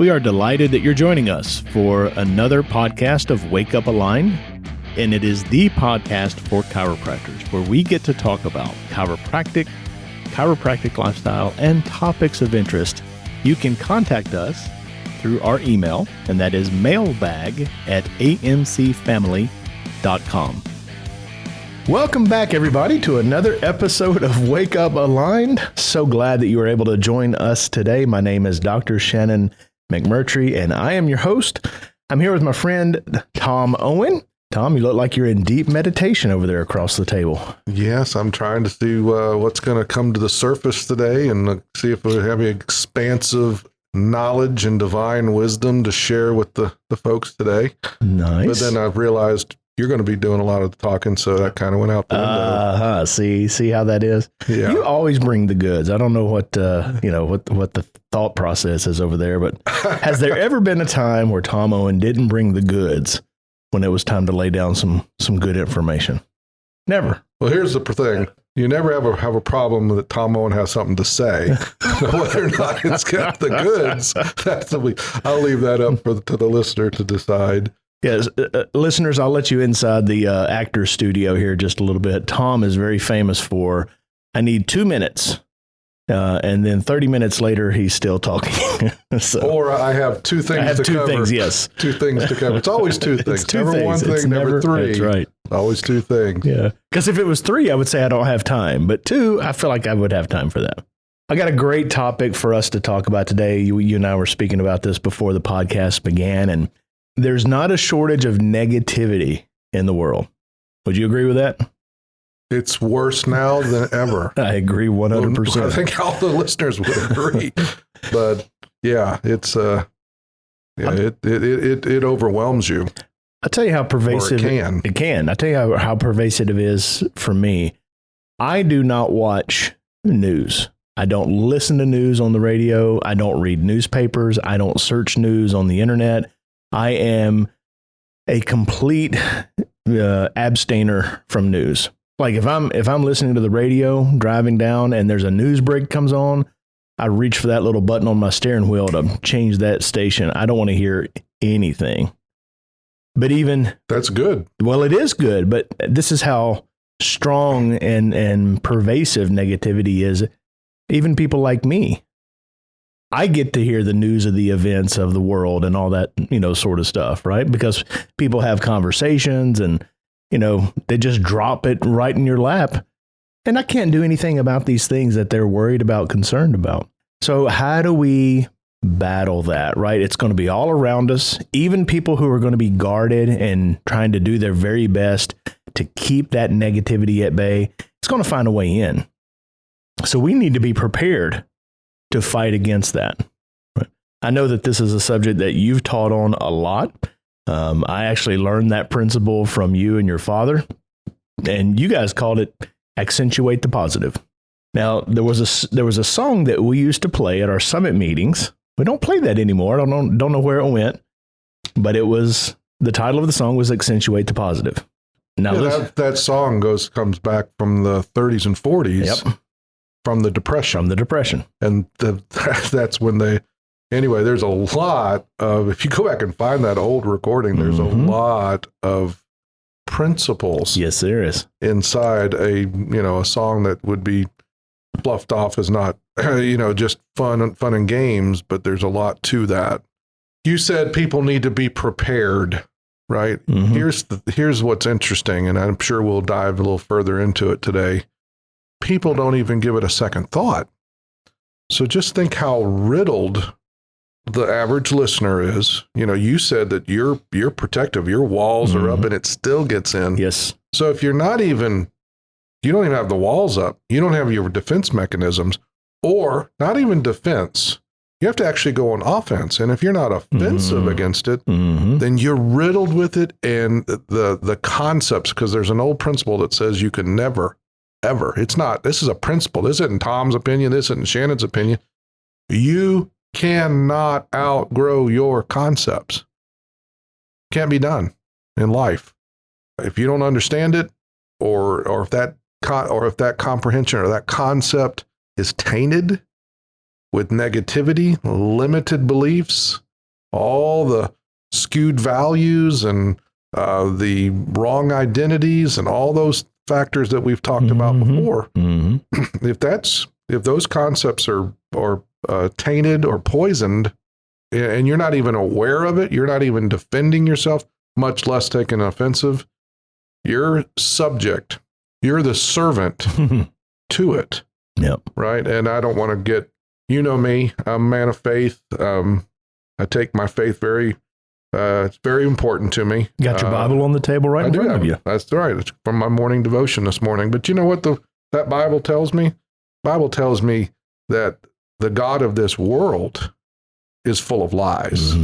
We are delighted that you're joining us for another podcast of Wake Up Aligned, and it is the podcast for chiropractors, where we get to talk about chiropractic lifestyle, and topics of interest. You can contact us through our email, and that is mailbag@amcfamily.com. Welcome back, everybody, to another episode of Wake Up Aligned. So glad that you were able to join us today. My name is Dr. Shannon McMurtry, and I am your host. I'm here with my friend, Tom Owen. Tom, you look like you're in deep meditation over there across the table. Yes, I'm trying to see what's going to come to the surface today and see if we have any expansive knowledge and divine wisdom to share with the folks today. Nice. But then I've realized you're going to be doing a lot of the talking, so that kind of went out the window. See how that is? Yeah. You always bring the goods. I don't know what the thought process is over there, but has there ever been a time where Tom Owen didn't bring the goods when it was time to lay down some good information? Never. Well, here's the thing. You never ever have a problem that Tom Owen has something to say. Whether or not it's got the goods, I'll leave that up to the listener to decide. Yes, listeners, I'll let you inside the actor's studio here just a little bit. Tom is very famous for, I need 2 minutes. And then 30 minutes later, he's still talking. Or I have two things to cover. Things, yes. 2 things to cover. It's always 2 things. It's 2 never things. one thing, it's never 3. That's right. Always 2 things. Yeah. Because if it was 3, I would say I don't have time. But 2, I feel like I would have time for that. I got a great topic for us to talk about today. You and I were speaking about this before the podcast began, and there's not a shortage of negativity in the world. Would you agree with that? It's worse now than ever. I agree 100%. I think all the listeners would agree. But yeah, it's it overwhelms you. I'll tell you how pervasive it can. I'll tell you how pervasive it is for me. I do not watch news. I don't listen to news on the radio. I don't read newspapers. I don't search news on the internet. I am a complete abstainer from news. Like if I'm listening to the radio driving down and there's a news break comes on, I reach for that little button on my steering wheel to change that station. I don't want to hear anything. But that's good. Well, it is good, but this is how strong and pervasive negativity is. Even people like me, I get to hear the news of the events of the world and all that, sort of stuff, right? Because people have conversations and, they just drop it right in your lap. And I can't do anything about these things that they're worried about, concerned about. So how do we battle that, right? It's going to be all around us. Even people who are going to be guarded and trying to do their very best to keep that negativity at bay, it's going to find a way in. So we need to be prepared to fight against that. Right? I know that this is a subject that you've taught on a lot. I actually learned that principle from you and your father, and you guys called it Accentuate the Positive. Now, there was a song that we used to play at our summit meetings. We don't play that anymore. I don't know where it went, but the title of the song was Accentuate the Positive. Now, that song comes back from the 30s and 40s. Yep. From the Depression. And that's when anyway, there's a lot of, if you go back and find that old recording, there's a lot of principles. Yes, there is. Inside a song that would be fluffed off as not, just fun and games, but there's a lot to that. You said people need to be prepared, right? Mm-hmm. Here's what's interesting, and I'm sure we'll dive a little further into it today. People don't even give it a second thought. So just think how riddled the average listener is. You said that you're protective, your walls are up and it still gets in. Yes. So if you don't even have the walls up, you don't have your defense mechanisms, or not even defense, you have to actually go on offense. And if you're not offensive against it, then you're riddled with it. And the concepts, because there's an old principle that says you can never, ever. This is a principle. This isn't Tom's opinion. This isn't Shannon's opinion. You cannot outgrow your concepts. Can't be done in life. If you don't understand it, or if that comprehension or that concept is tainted with negativity, limited beliefs, all the skewed values and the wrong identities and all those factors that we've talked about before. If those concepts are tainted or poisoned, and you're not even aware of it, you're not even defending yourself, much less taking offensive, you're subject, you're the servant to it. Yep. Right. And I don't want to get, you know me, I'm a man of faith. I take my faith it's very important to me. Got your Bible on the table right in front of you. That's right. It's from my morning devotion this morning. But you know what that Bible tells me? Bible tells me that the God of this world is full of lies,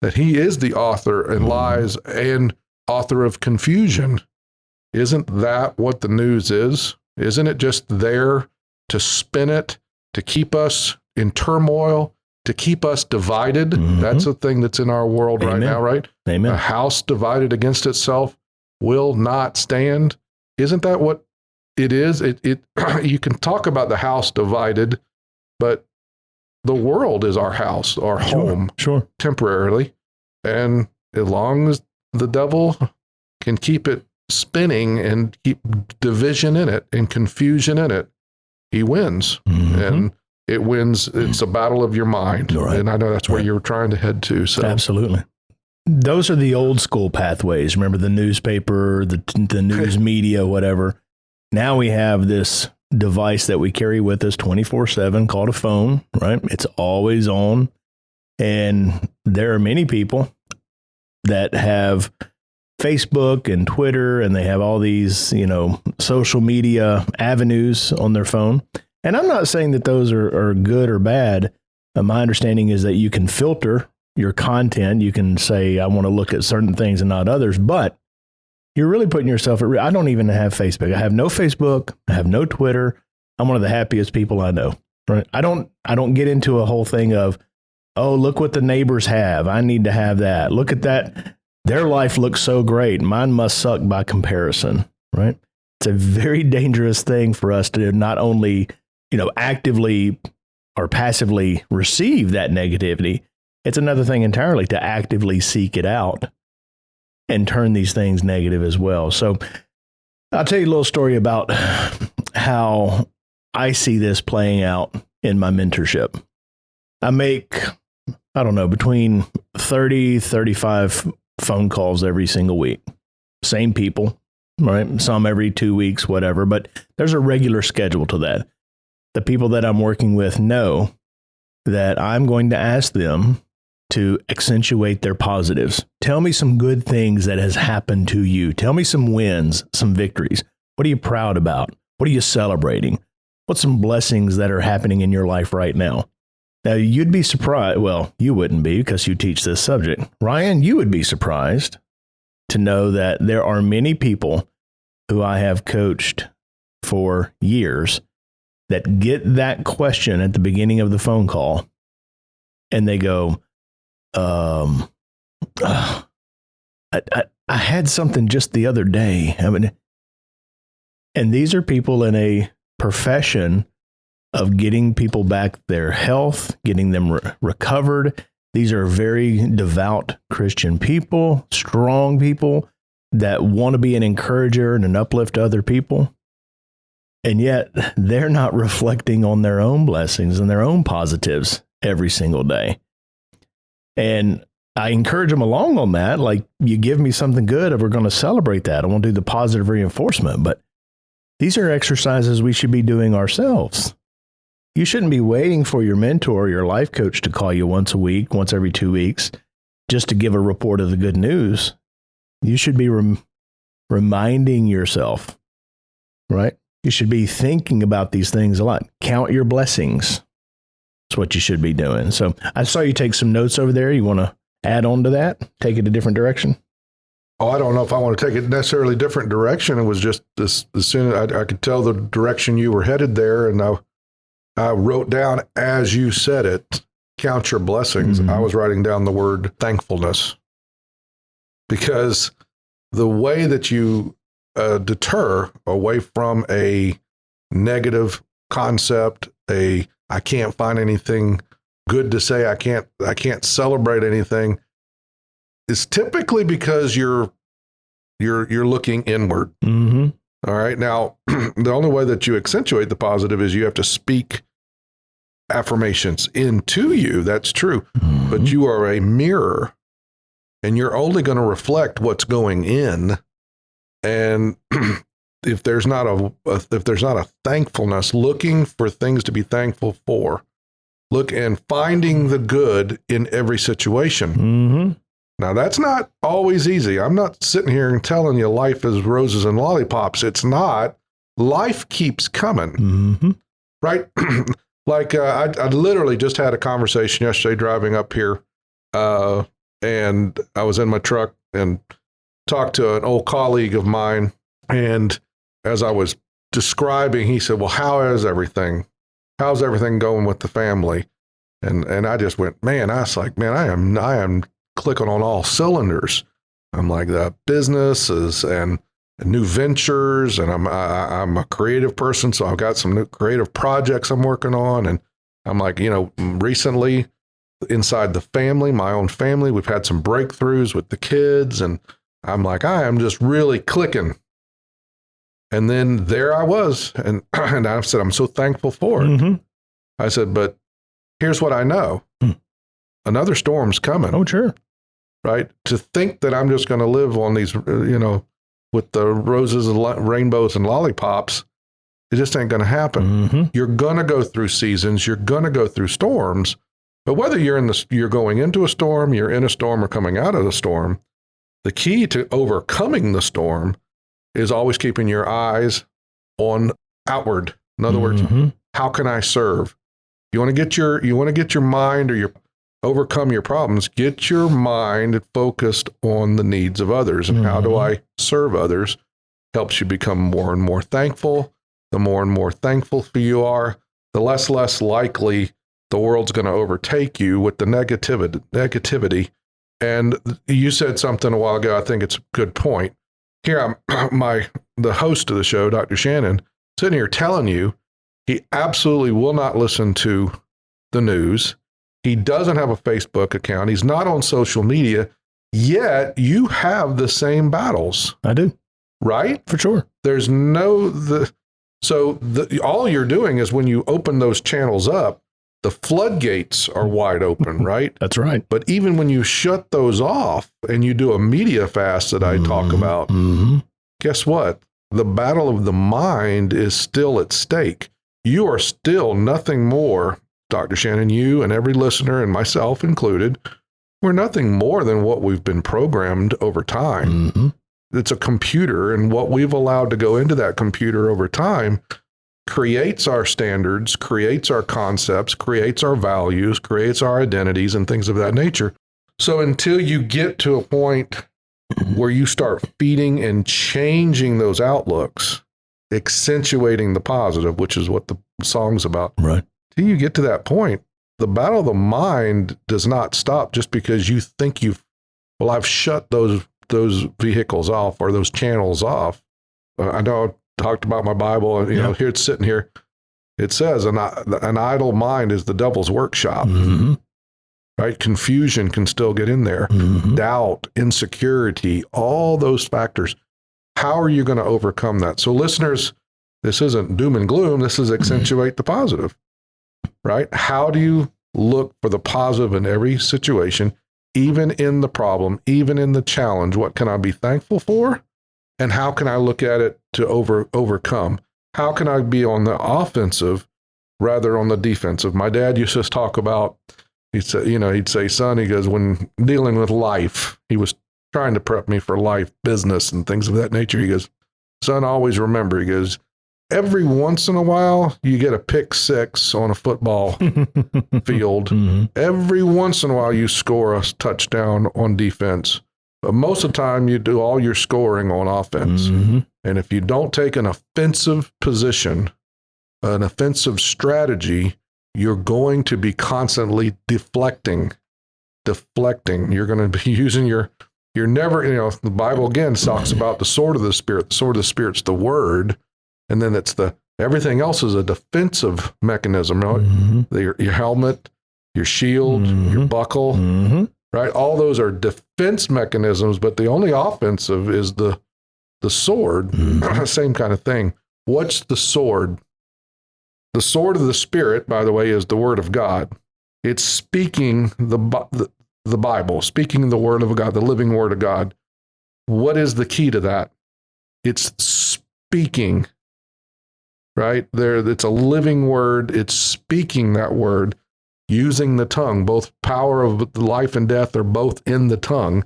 that he is the author and lies and author of confusion. Isn't that what the news is? Isn't it just there to spin it, to keep us in turmoil, to keep us divided? That's the thing that's in our world right now, right? Amen. A house divided against itself will not stand. Isn't that what it is? You can talk about the house divided, but the world is our house, our home, temporarily. And as long as the devil can keep it spinning and keep division in it and confusion in it, he wins. And it wins. It's a battle of your mind. Right. And I know that's where you're trying to head to. So absolutely. Those are the old school pathways. Remember the newspaper, the news media, whatever. Now we have this device that we carry with us 24/7 called a phone, right? It's always on. And there are many people that have Facebook and Twitter, and they have all these, social media avenues on their phone. And I'm not saying that those are good or bad. My understanding is that you can filter your content. You can say, I want to look at certain things and not others, but you're really putting yourself at risk. I don't even have Facebook. I have no Facebook. I have no Twitter. I'm one of the happiest people I know, right? I don't get into a whole thing of, oh, look what the neighbors have. I need to have that. Look at that. Their life looks so great. Mine must suck by comparison, right? It's a very dangerous thing for us to not only, actively or passively receive that negativity. It's another thing entirely to actively seek it out and turn these things negative as well. So I'll tell you a little story about how I see this playing out in my mentorship. I make, between 30, 35 phone calls every single week. Same people, right? Some every 2 weeks, whatever, but there's a regular schedule to that. The people that I'm working with know that I'm going to ask them to accentuate their positives. Tell me some good things that has happened to you. Tell me some wins, some victories. What are you proud about? What are you celebrating? What's some blessings that are happening in your life right now? Now, you'd be surprised. Well, you wouldn't be because you teach this subject. Ryan, you would be surprised to know that there are many people who I have coached for years that get that question at the beginning of the phone call and they go, I had something just the other day. And these are people in a profession of getting people back their health, getting them recovered. These are very devout Christian people, strong people that want to be an encourager and an uplift to other people. And yet they're not reflecting on their own blessings and their own positives every single day. And I encourage them along on that. Like, you give me something good and we're going to celebrate that. I won't do the positive reinforcement, but these are exercises we should be doing ourselves. You shouldn't be waiting for your mentor or your life coach to call you once a week, once every 2 weeks, just to give a report of the good news. You should be reminding yourself, right? You should be thinking about these things a lot. Count your blessings. That's what you should be doing. So I saw you take some notes over there. You want to add on to that? Take it a different direction? Oh, I don't know if I want to take it necessarily different direction. It was just as soon as I could tell the direction you were headed there. And I wrote down, as you said it, count your blessings. I was writing down the word thankfulness, because the way that you deter away from a negative concept, I can't find anything good to say. I can't celebrate anything. It's typically because you're looking inward. Mm-hmm. All right. Now, the only way that you accentuate the positive is you have to speak affirmations into you. That's true. Mm-hmm. But you are a mirror, and you're only going to reflect what's going in. And if there's not a thankfulness, looking for things to be thankful for, look and finding the good in every situation. Mm-hmm. Now, that's not always easy. I'm not sitting here and telling you life is roses and lollipops. It's not. Life keeps coming, Mm-hmm. right? Like I literally just had a conversation yesterday driving up here, and I was in my truck and talked to an old colleague of mine. And as I was describing, he said, well, how's everything going with the family? And I just went, man, I was like, man, I am clicking on all cylinders. I'm like, the businesses and new ventures, and I'm a creative person, so I've got some new creative projects I'm working on. And I'm like, recently inside the family, my own family, we've had some breakthroughs with the kids, and I'm like, I am just really clicking. And then there I was, and I said, I'm so thankful for it. Mm-hmm. I said, but here's what I know. Another storm's coming. Oh, sure. Right? To think that I'm just going to live on these, with the roses and rainbows and lollipops, it just ain't going to happen. Mm-hmm. You're going to go through seasons. You're going to go through storms. But whether you're going into a storm, you're in a storm, or coming out of the storm, the key to overcoming the storm is always keeping your eyes on outward. In other words, how can I serve? You want to get your mind, or overcome your problems, get your mind focused on the needs of others. And how do I serve others? Helps you become more and more thankful. The more and more thankful you are, the less likely the world's going to overtake you with the negativity. And you said something a while ago, I think it's a good point. Here the host of the show, Dr. Shannon, sitting here telling you he absolutely will not listen to the news. He doesn't have a Facebook account. He's not on social media, yet you have the same battles. I do. Right? For sure. There's all you're doing is when you open those channels up, the floodgates are wide open, right? That's right. But even when you shut those off and you do a media fast that I talk about, guess what? The battle of the mind is still at stake. You are still nothing more, Dr. Shannon, you and every listener and myself included, we're nothing more than what we've been programmed over time. It's a computer, and what we've allowed to go into that computer over time creates our standards, creates our concepts, creates our values, creates our identities, and things of that nature. So until you get to a point where you start feeding and changing those outlooks, accentuating the positive, which is what the song's about. Right. Till you get to that point, the battle of the mind does not stop just because you think I've shut those vehicles off or those channels off. I know I talked about my Bible, and here it's sitting here. It says an idle mind is the devil's workshop. Right? Confusion can still get in there. Doubt, insecurity, all those factors. How are you going to overcome that? So listeners, this isn't doom and gloom. This is accentuate the positive, right? How do you look for the positive in every situation, even in the problem, even in the challenge? What can I be thankful for? And how can I look at it to overcome? How can I be on the offensive rather on the defensive? My dad used to talk about, he'd say, son, he goes, when dealing with life, he was trying to prep me for life, business, and things of that nature. He goes, son, always remember, he goes, every once in a while, you get a pick six on a football field. Every once in a while, you score a touchdown on defense. But most of the time, you do all your scoring on offense. And if you don't take an offensive position, an offensive strategy, you're going to be constantly deflecting. You're going to be using you're never, the Bible again talks about the sword of the Spirit. The sword of the Spirit's the word. And then everything else is a defensive mechanism, right? Your helmet, your shield, your buckle, right? All those are defense mechanisms, but the only offensive is the sword. Same kind of thing. What's the sword? The sword of the Spirit, by the way, is the Word of God. It's speaking the Bible, speaking the Word of God, the living Word of God. What is the key to that? It's speaking, right? It's a living word. It's speaking that word, using the tongue. Both power of life and death are both in the tongue.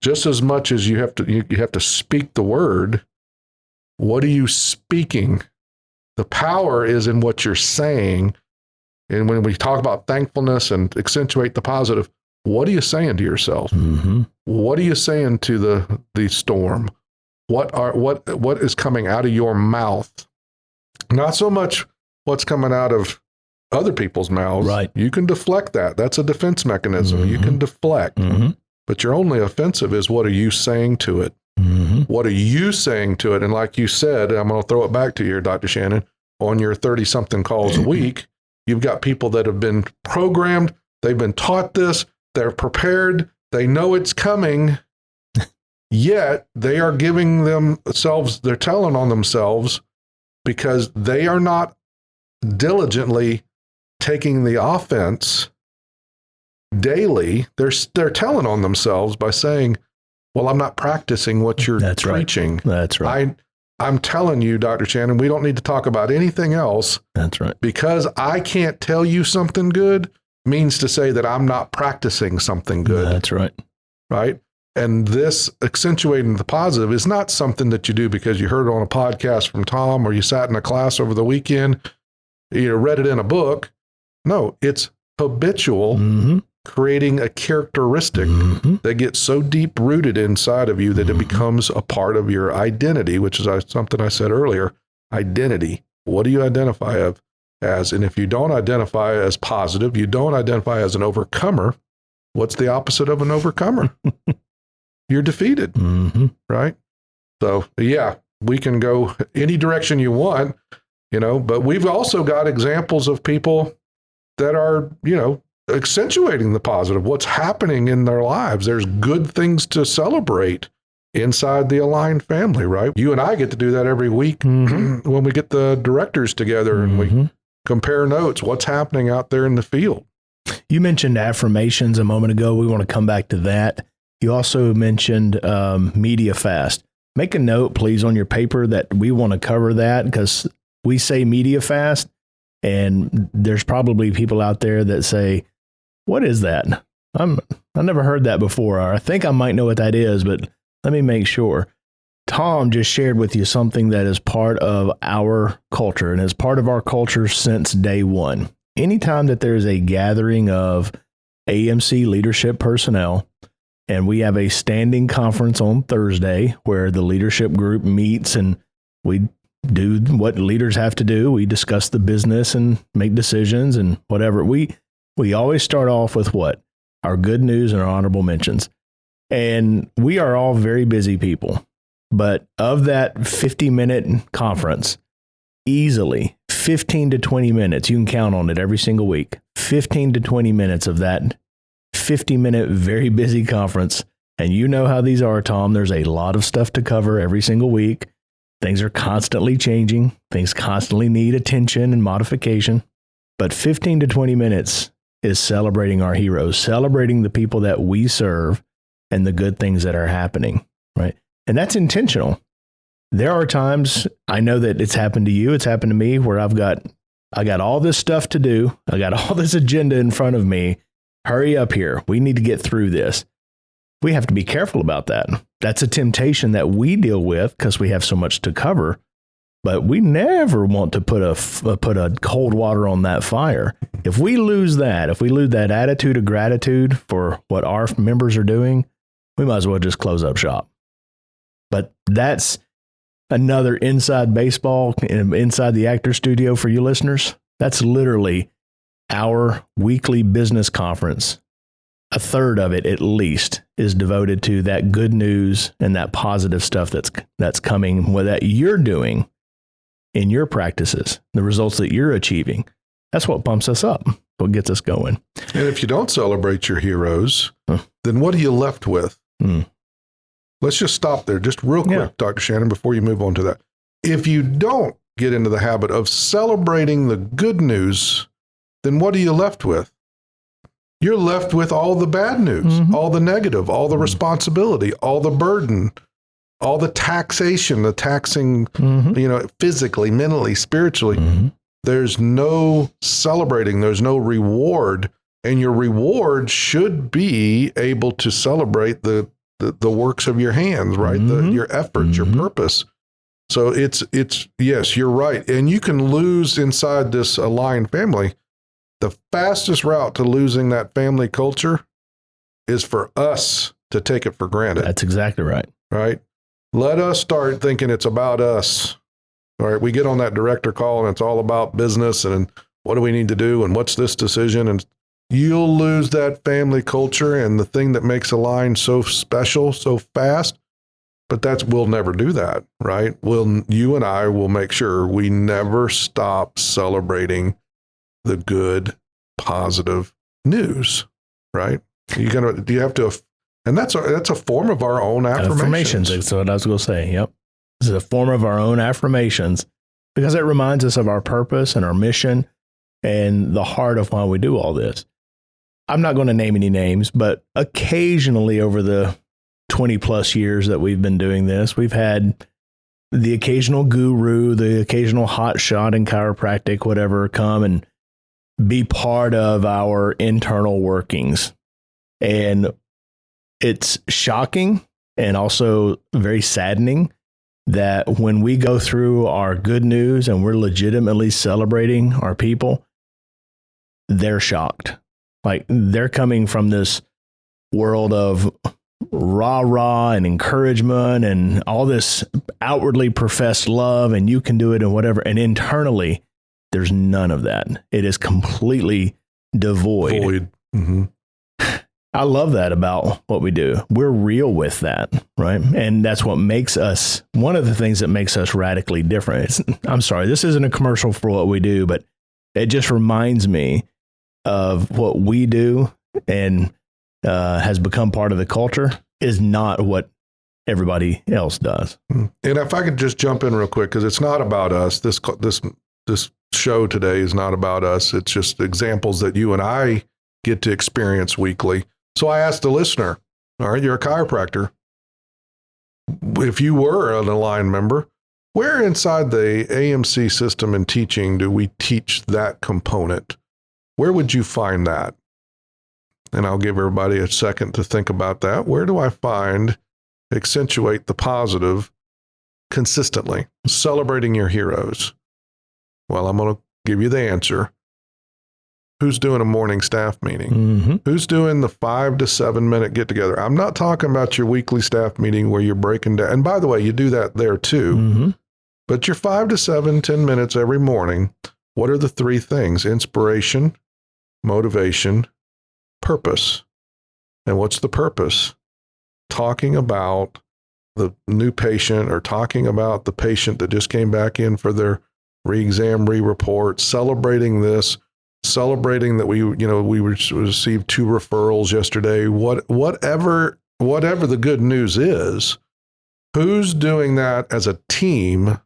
Just as much as you have to speak the word, what are you speaking? The power is in what you're saying. And when we talk about thankfulness and accentuate the positive, what are you saying to yourself? What are you saying to the storm? What is coming out of your mouth? Not so much what's coming out of other people's mouths. Right. You can deflect that. That's a defense mechanism. You can deflect. But your only offensive is, what are you saying to it? What are you saying to it? And like you said, I'm going to throw it back to you, Dr. Shannon, on your 30-something calls a week, you've got people that have been programmed. They've been taught this. They're prepared. They know it's coming. Yet they are giving themselves, they're telling on themselves because they are not diligently taking the offense daily. They're telling on themselves by saying, well, I'm not practicing what you're preaching. Right. That's right. I'm telling you, Dr. Shannon, we don't need to talk about anything else. That's right. Because I can't tell you something good means to say that I'm not practicing something good. That's right. Right? And this accentuating the positive is not something that you do because you heard it on a podcast from Tom, or you sat in a class over the weekend, you read it in a book. No, it's habitual, creating a characteristic that gets so deep rooted inside of you that it becomes a part of your identity, which is something I said earlier. Identity. What do you identify as? And if you don't identify as positive, you don't identify as an overcomer, what's the opposite of an overcomer? You're defeated, right? So, yeah, we can go any direction you want, but we've also got examples of people that are, accentuating the positive, what's happening in their lives. There's good things to celebrate inside the Aligned family, right? You and I get to do that every week when we get the directors together and we compare notes, what's happening out there in the field. You mentioned affirmations a moment ago. We want to come back to that. You also mentioned media fast. Make a note, please, on your paper that we want to cover that, because we say media fast, and there's probably people out there that say, what is that? I never heard that before, or I think I might know what that is, but let me make sure. Tom just shared with you something that is part of our culture, and is part of our culture since day one. Anytime that there's a gathering of AMC leadership personnel, and we have a standing conference on Thursday where the leadership group meets and we do what leaders have to do. We discuss the business and make decisions and whatever. We always start off with what? Our good news and our honorable mentions. And we are all very busy people. But of that 50-minute conference, easily 15 to 20 minutes, you can count on it every single week, 15 to 20 minutes of that 50-minute, very busy conference. And you know how these are, Tom. There's a lot of stuff to cover every single week. Things are constantly changing. Things constantly need attention and modification. But 15 to 20 minutes is celebrating our heroes, celebrating the people that we serve and the good things that are happening, right? And that's intentional. There are times, I know that it's happened to you, it's happened to me, where I got all this stuff to do. I got all this agenda in front of me. Hurry up here. We need to get through this. We have to be careful about that. That's a temptation that we deal with because we have so much to cover. But we never want to put a cold water on that fire. If we lose that, if we lose that attitude of gratitude for what our members are doing, we might as well just close up shop. But that's another inside baseball, inside the actor studio for you listeners. That's literally our weekly business conference. A third of it, at least, is devoted to that good news and that positive stuff that's coming, that you're doing in your practices, the results that you're achieving. That's what pumps us up. what gets us going. And if you don't celebrate your heroes, then what are you left with? Let's just stop there just real quick, Dr. Shannon, before you move on to that. If you don't get into the habit of celebrating the good news, then what are you left with? You're left with all the bad news, all the negative, all the responsibility, all the burden, all the taxation, the taxing, physically, mentally, spiritually. There's no celebrating. There's no reward. And your reward should be able to celebrate the works of your hands, right? Your efforts, your purpose. So it's yes, you're right. And you can lose inside this aligned family. The fastest route to losing that family culture is for us to take it for granted. That's exactly right. Right? Let us start thinking it's about us. All right. We get on that director call and it's all about business and what do we need to do and what's this decision? And you'll lose that family culture and the thing that makes Align so special, so fast. But we'll never do that, right? You and I will make sure we never stop celebrating the good, positive news, right? Do you have to, and that's a form of our own affirmations. That's what I was going to say. Yep. It's a form of our own affirmations because it reminds us of our purpose and our mission and the heart of why we do all this. I'm not going to name any names, but occasionally over the 20 plus years that we've been doing this, we've had the occasional guru, the occasional hot shot in chiropractic, whatever, come and be part of our internal workings. And it's shocking and also very saddening that when we go through our good news and we're legitimately celebrating our people, they're shocked. Like they're coming from this world of rah-rah and encouragement and all this outwardly professed love and you can do it and whatever. And internally, there's none of that. It is completely devoid. I love that about what we do. We're real with that, right? And that's what makes us, one of the things that makes us radically different. I'm sorry, this isn't a commercial for what we do, but it just reminds me of what we do and has become part of the culture is not what everybody else does. And if I could just jump in real quick, because it's not about us. This show today is not about us. It's just examples that you and I get to experience weekly. So I asked the listener, all right, you're a chiropractor. If you were an Align member, where inside the AMC system and teaching do we teach that component? Where would you find that? And I'll give everybody a second to think about that. Where do I find accentuate the positive consistently, celebrating your heroes? Well, I'm going to give you the answer. Who's doing a morning staff meeting? Who's doing the 5 to 7 minute get together? I'm not talking about your weekly staff meeting where you're breaking down. And by the way, you do that there too. But your 5 to 7, 10 minutes every morning, what are the 3 things? Inspiration, motivation, purpose. And what's the purpose? Talking about the new patient or talking about the patient that just came back in for their re-exam, re-report, celebrating this, celebrating that we received 2 referrals yesterday, whatever the good news is, who's doing that as a team,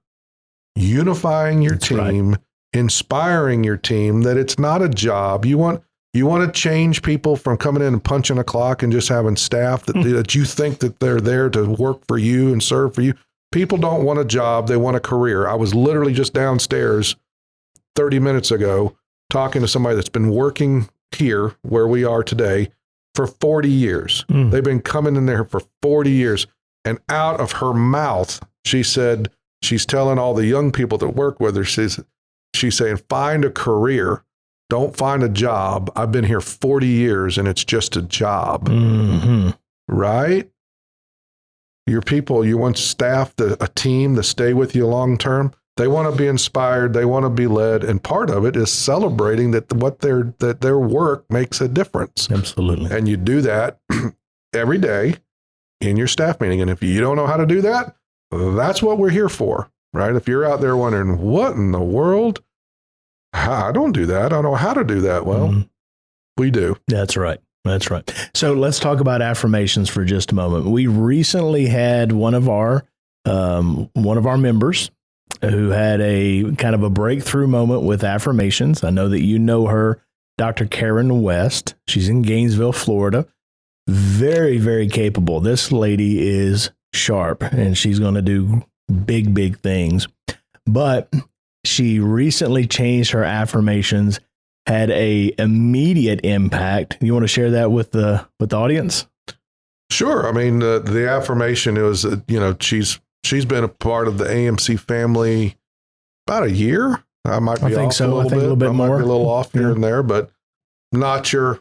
unifying your team, inspiring your team, that it's not a job. You want to change people from coming in and punching a clock and just having staff that you think that they're there to work for you and serve for you. People don't want a job. They want a career. I was literally just downstairs 30 minutes ago talking to somebody that's been working here where we are today for 40 years. They've been coming in there for 40 years. And out of her mouth, she said, she's telling all the young people that work with her, she's saying, find a career. Don't find a job. I've been here 40 years and it's just a job. Right? Your people, you want staff, a team to stay with you long term. They want to be inspired. They want to be led. And part of it is celebrating that their work makes a difference. Absolutely. And you do that every day in your staff meeting. And if you don't know how to do that, that's what we're here for, right? If you're out there wondering, what in the world? I don't do that. I don't know how to do that. Well, we do. That's right. That's right. So let's talk about affirmations for just a moment. We recently had one of our members who had a kind of a breakthrough moment with affirmations. I know that you know her, Dr. Karen West. She's in Gainesville, Florida. Very, very capable. This lady is sharp, and she's going to do big, big things. But she recently changed her affirmations, had a immediate impact. You want to share that with the audience? Sure. I mean, the affirmation is, she's been a part of the AMC family about a year. I might be off a little bit more. Might be a little off here and there, but not your,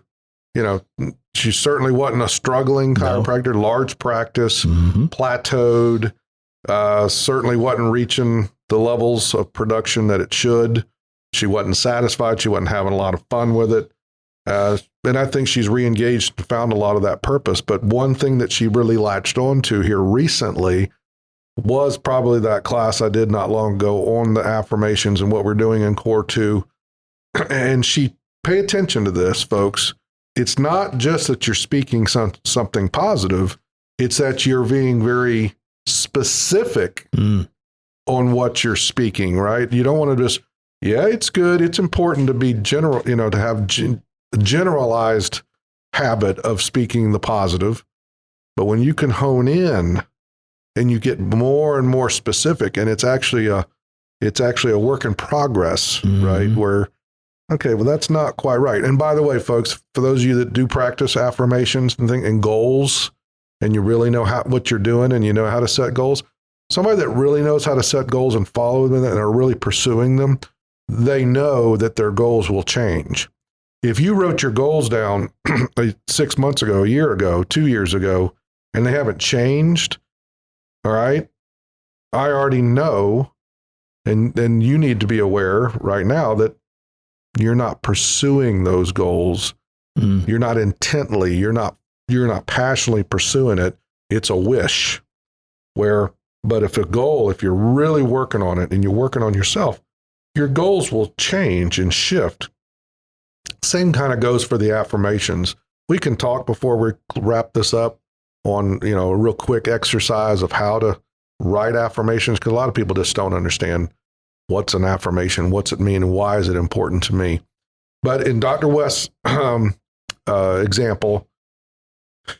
she certainly wasn't a struggling chiropractor, large practice, plateaued, certainly wasn't reaching the levels of production that it should. She wasn't satisfied. She wasn't having a lot of fun with it. And I think she's reengaged and found a lot of that purpose. But one thing that she really latched on to here recently was probably that class I did not long ago on the affirmations and what we're doing in Core 2. And pay attention to this, folks. It's not just that you're speaking something positive. It's that you're being very specific on what you're speaking, right? You don't want to just, it's good. It's important to be general, to have generalized habit of speaking the positive. But when you can hone in and you get more and more specific, and it's actually a work in progress, right? Where, okay, well, that's not quite right. And by the way, folks, for those of you that do practice affirmations and goals, and you really know what you're doing and you know how to set goals, somebody that really knows how to set goals and follow them and are really pursuing them, they know that their goals will change. If you wrote your goals down 6 months ago, a year ago, 2 years ago, and they haven't changed, all right, I already know, and you need to be aware right now that you're not pursuing those goals. You're not intently, you're not passionately pursuing it. It's a wish. But if you're really working on it and you're working on yourself, your goals will change and shift. Same kind of goes for the affirmations. We can talk before we wrap this up on, a real quick exercise of how to write affirmations, because a lot of people just don't understand what's an affirmation, what's it mean, and why is it important to me. But in Dr. West's example,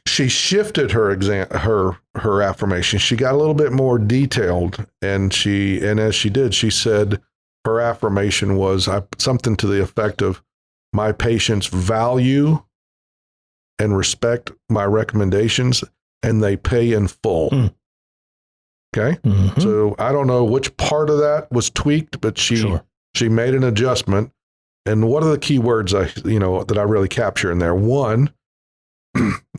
she shifted her affirmation. She got a little bit more detailed, and as she did, she said her affirmation was something to the effect of, my patients value and respect my recommendations, and they pay in full. Okay. So I don't know which part of that was tweaked, but she made an adjustment. And what are the key words that I really capture in there? One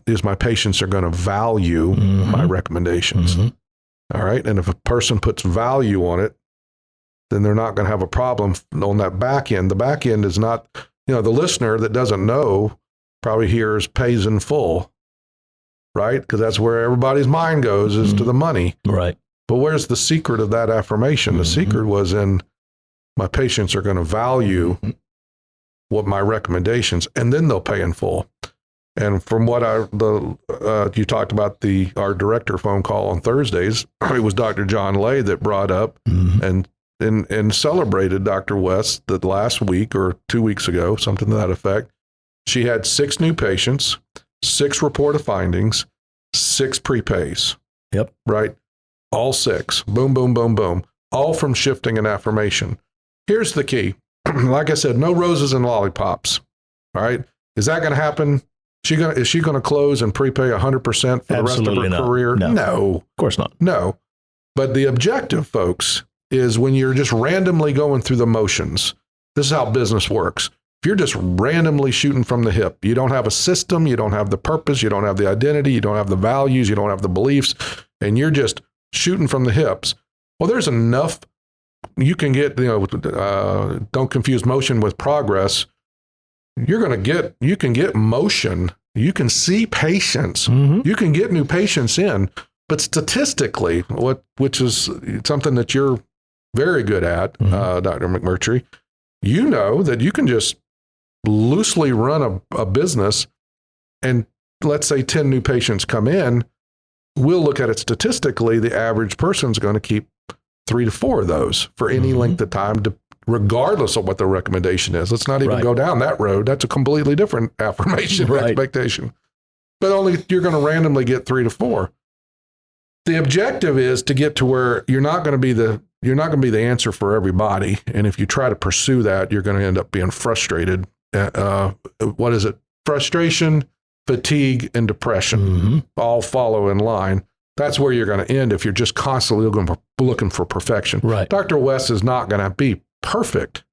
is my patients are going to value my recommendations. All right. And if a person puts value on it, then they're not going to have a problem on that back end. The back end is not, the listener that doesn't know probably hears pays in full, right? Because that's where everybody's mind goes, is to the money. Right. But where's the secret of that affirmation? The secret was in, my patients are going to value what my recommendations, and then they'll pay in full. And from what you talked about our director phone call on Thursdays, it was Dr. John Lay that brought up and celebrated Dr. West the last week or 2 weeks ago, something to that effect. She had 6 new patients, 6 reported findings, 6 prepays. Yep. Right? All 6. Boom, boom, boom, boom. All from shifting an affirmation. Here's the key. Like I said, no roses and lollipops. All right? Is that going to happen? Is she going to close and prepay 100% for the rest of her career? No. Of course not. No. But the objective, folks, is when you're just randomly going through the motions. This is how business works. If you're just randomly shooting from the hip, you don't have a system, you don't have the purpose, you don't have the identity, you don't have the values, you don't have the beliefs, and you're just shooting from the hips. Well, there's enough. You can get, don't confuse motion with progress. You can get motion. You can see patients. You can get new patients in. But statistically, which is something that you're very good at, Dr. McMurtry, You know that you can just loosely run a business, and let's say 10 new patients come in. We'll look at it statistically. The average person's going to keep 3 to 4 of those for any length of time, regardless of what the recommendation is. Let's not even go down that road. That's a completely different affirmation or expectation. But only you're going to randomly get 3 to 4. The objective is to get to where you're not going to be the answer for everybody. And if you try to pursue that, you're going to end up being frustrated. What is it? Frustration, fatigue, and depression all follow in line. That's where you're going to end if you're just constantly looking for perfection. Right. Dr. West is not going to be perfect,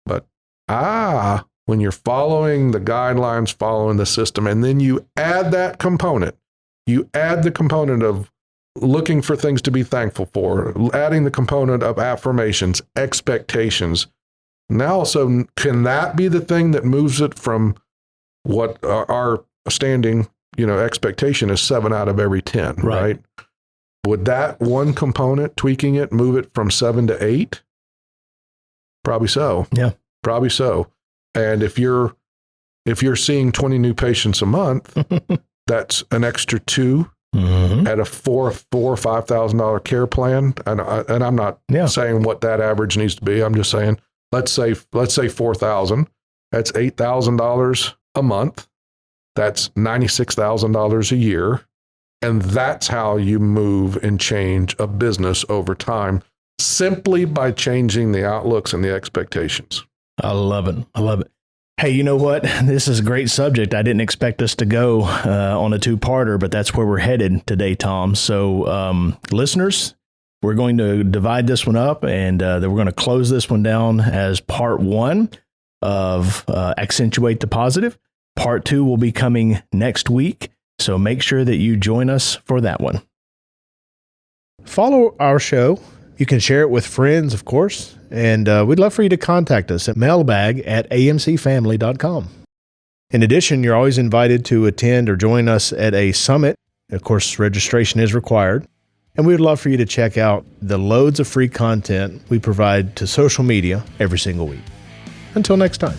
but when you're following the guidelines, following the system, and then you add that component, you add the component of looking for things to be thankful for, adding the component of affirmations, expectations. Now, also, can that be the thing that moves it from what our standing, expectation is 7 out of every 10, right? Would that one component, tweaking it, move it from 7 to 8? Probably so. Yeah. Probably so. And if you're seeing 20 new patients a month, that's an extra 2 at a $4,000 or $5,000 care plan. And I'm not saying what that average needs to be. I'm just saying, let's say 4,000. That's $8,000 a month. That's $96,000 a year. And that's how you move and change a business over time, simply by changing the outlooks and the expectations. I love it. I love it. Hey, you know what? This is a great subject. I didn't expect us to go on a 2-parter, but that's where we're headed today, Tom. So listeners, we're going to divide this one up, and then we're going to close this one down as part 1 of Accentuate the Positive. Part 2 will be coming next week. So make sure that you join us for that one. Follow our show. You can share it with friends, of course, and we'd love for you to contact us at mailbag@amcfamily.com. In addition, you're always invited to attend or join us at a summit. Of course, registration is required, and we would love for you to check out the loads of free content we provide to social media every single week. Until next time.